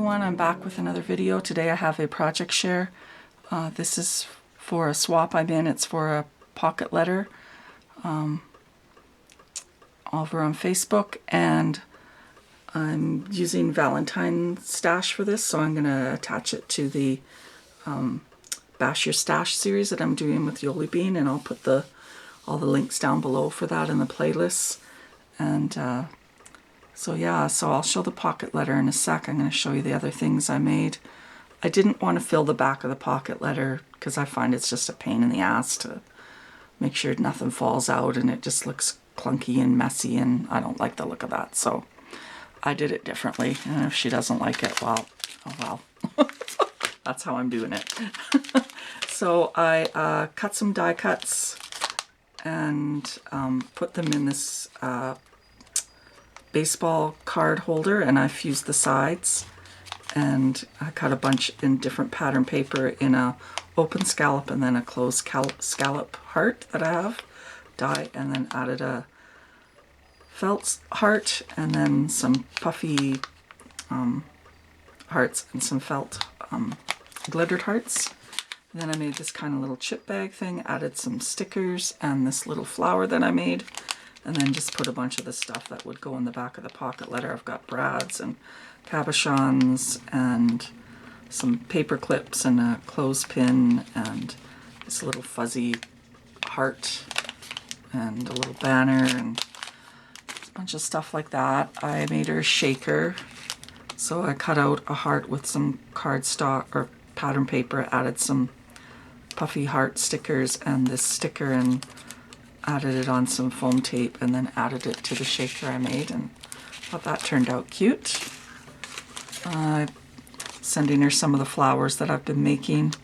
everyone, I'm back with another video. Today I have a project share. This is for a swap I'm in. It's for a pocket letter over on Facebook, and I'm using Valentine stash for this, so I'm going to attach it to the Bash Your Stash series that I'm doing with Yoli Bean, and I'll put all the links down below for that in the playlists. And so I'll show the pocket letter in a sec. I'm going to show you the other things I made. I didn't want to fill the back of the pocket letter because I find it's just a pain in the ass to make sure nothing falls out, and it just looks clunky and messy, and I don't like the look of that. So I did it differently, and if she doesn't like it, well, oh well. That's how I'm doing it. So I cut some die cuts and put them in this baseball card holder, and I fused the sides, and I cut a bunch in different pattern paper in a open scallop and then a closed scallop heart that I have die, and then added a felt heart and then some puffy hearts and some felt glittered hearts. And then I made this kind of little chip bag thing, added some stickers and this little flower that I made, and then just put a bunch of the stuff that would go in the back of the pocket letter. I've got brads and cabochons and some paper clips and a clothespin and this little fuzzy heart and a little banner and a bunch of stuff like that. I made her a shaker, so I cut out a heart with some cardstock or pattern paper, added some puffy heart stickers and this sticker, and added it on some foam tape, and then added it to the shaker I made, and thought that turned out cute. Sending her some of the flowers that I've been making,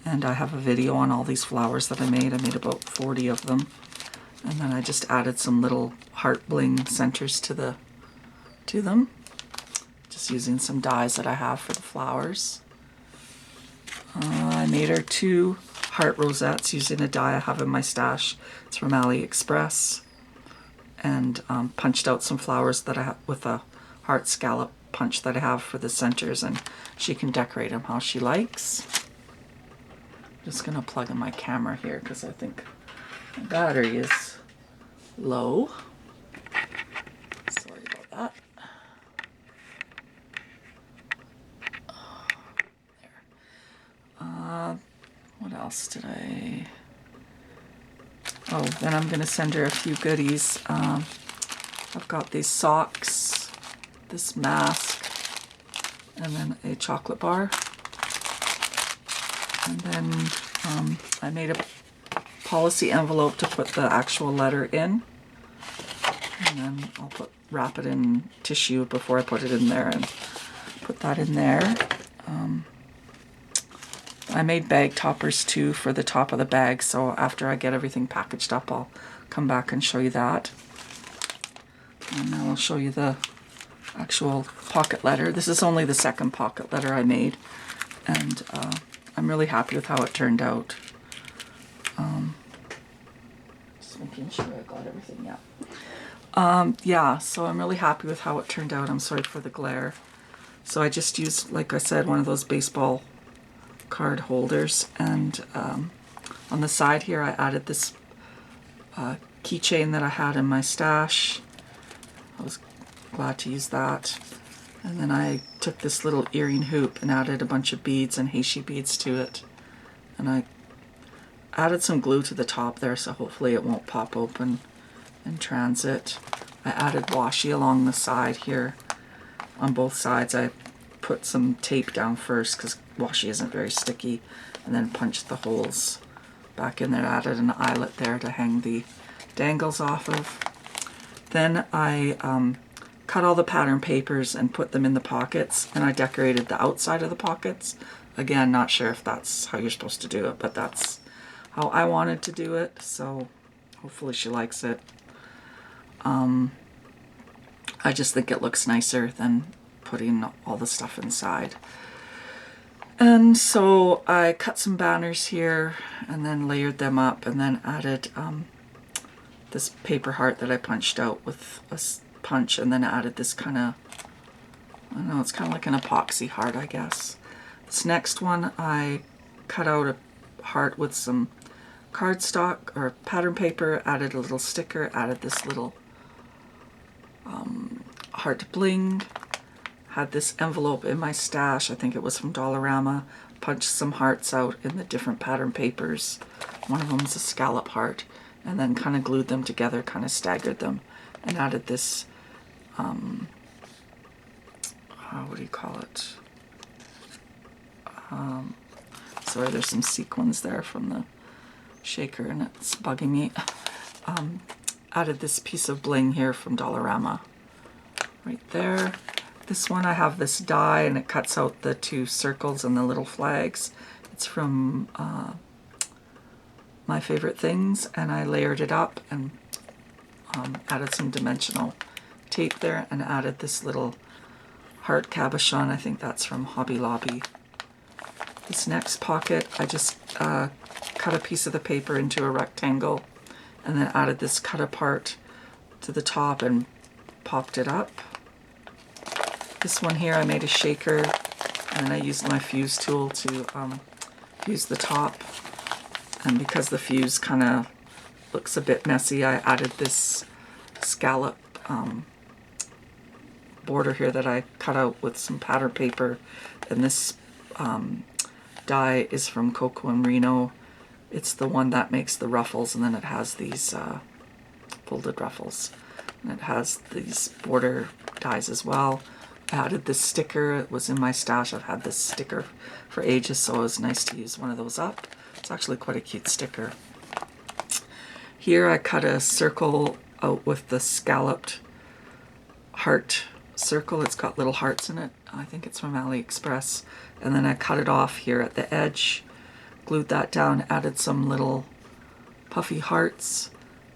and I have a video on all these flowers that I made. I made about 40 of them, and then I just added some little heart bling centers to them, just using some dies that I have for the flowers. I made her 2 heart rosettes using a die I have in my stash. It's from AliExpress, and punched out some flowers that I have with a heart scallop punch that I have for the centers, and she can decorate them how she likes. I'm just gonna plug in my camera here because I think my battery is low. Sorry about that. There. What else did I... Oh, then I'm gonna send her a few goodies. I've got these socks, this mask, and then a chocolate bar. And then I made a policy envelope to put the actual letter in. And then I'll wrap it in tissue before I put it in there and put that in there. I made bag toppers too for the top of the bag, so after I get everything packaged up, I'll come back and show you that. And then I'll show you the actual pocket letter. This is only the second pocket letter I made, and I'm really happy with how it turned out. Just making sure I got everything, yeah. So I'm really happy with how it turned out. I'm sorry for the glare. So I just used, like I said, one of those baseball card holders, and on the side here I added this keychain that I had in my stash. I was glad to use that. And then I took this little earring hoop and added a bunch of beads and heishi beads to it, and I added some glue to the top there, so hopefully it won't pop open in transit. I added washi along the side here. On both sides I put some tape down first because washi isn't very sticky, and then punched the holes back in there. Added an eyelet there to hang the dangles off of. Then I cut all the pattern papers and put them in the pockets, and I decorated the outside of the pockets. Again, not sure if that's how you're supposed to do it, but that's how I wanted to do it, so hopefully she likes it. I just think it looks nicer than putting all the stuff inside. And so I cut some banners here and then layered them up, and then added this paper heart that I punched out with a punch, and then added this kind of I don't know, it's kind of like an epoxy heart, I guess. This next one, I cut out a heart with some cardstock or pattern paper, added a little sticker, added this little heart bling, had this envelope in my stash, I think it was from Dollarama, punched some hearts out in the different pattern papers. One of them is a scallop heart, and then kind of glued them together, kind of staggered them, and added this, what do you call it? Sorry, there's some sequins there from the shaker and it's bugging me. Added this piece of bling here from Dollarama right there. This one, I have this die and it cuts out the two circles and the little flags. It's from My Favorite Things, and I layered it up and added some dimensional tape there and added this little heart cabochon. I think that's from Hobby Lobby. This next pocket, I just cut a piece of the paper into a rectangle and then added this cut apart to the top and popped it up. This one here, I made a shaker and I used my fuse tool to fuse the top. And because the fuse kind of looks a bit messy, I added this scallop border here that I cut out with some pattern paper. And this die is from Coco and Reno. It's the one that makes the ruffles, and then it has these folded ruffles. And it has these border dies as well. I added this sticker. It was in my stash. I've had this sticker for ages, so it was nice to use one of those up. It's actually quite a cute sticker. Here I cut a circle out with the scalloped heart circle. It's got little hearts in it. I think it's from AliExpress. And then I cut it off here at the edge, glued that down, added some little puffy hearts,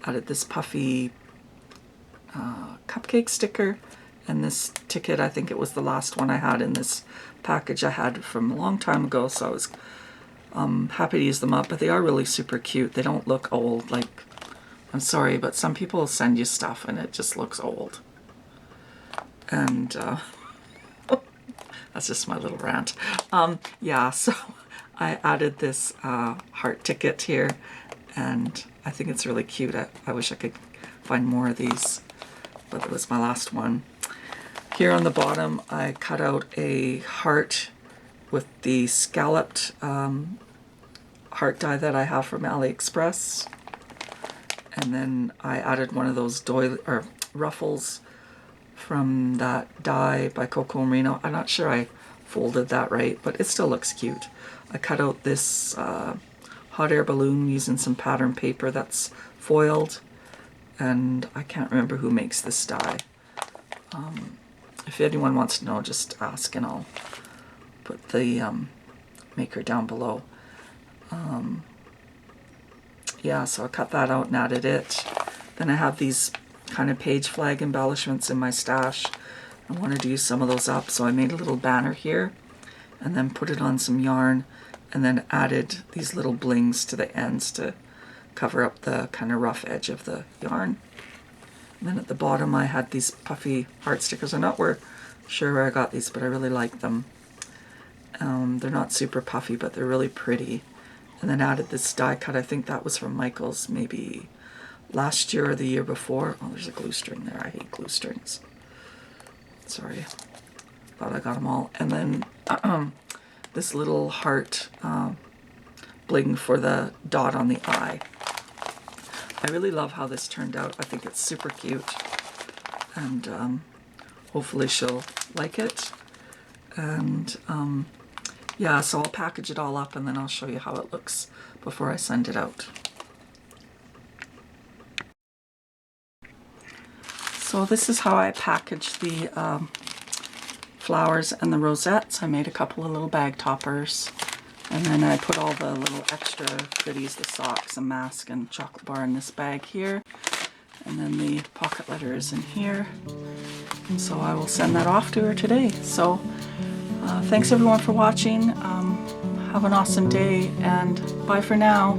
added this puffy cupcake sticker, and this ticket, I think it was the last one I had in this package I had from a long time ago, so I was happy to use them up, but they are really super cute. They don't look old. Like, I'm sorry, but some people send you stuff and it just looks old. And that's just my little rant. Yeah, so I added this heart ticket here, and I think it's really cute. I wish I could find more of these, but it was my last one. Here on the bottom, I cut out a heart with the scalloped heart die that I have from AliExpress. And then I added one of those ruffles from that die by Coco and Reno. I'm not sure I folded that right, but it still looks cute. I cut out this hot air balloon using some pattern paper that's foiled, and I can't remember who makes this die. If anyone wants to know, just ask and I'll put the maker down below. Yeah, so I cut that out and added it. Then I have these kind of page flag embellishments in my stash. I wanted to use some of those up, so I made a little banner here and then put it on some yarn and then added these little blings to the ends to cover up the kind of rough edge of the yarn. And then at the bottom I had these puffy heart stickers. I'm not sure where I got these, but I really like them. They're not super puffy, but they're really pretty. And then added this die cut. I think that was from Michael's maybe last year or the year before. Oh, there's a glue string there. I hate glue strings. Sorry. Thought I got them all. And then this little heart bling for the dot on the eye. I really love how this turned out. I think it's super cute. And hopefully she'll like it. And yeah, so I'll package it all up and then I'll show you how it looks before I send it out. So this is how I packaged the flowers and the rosettes. I made a couple of little bag toppers, and then I put all the little extra goodies, the socks and mask and chocolate bar in this bag here, and then the pocket letters in here. And so I will send that off to her today. So thanks everyone for watching. Have an awesome day, and bye for now.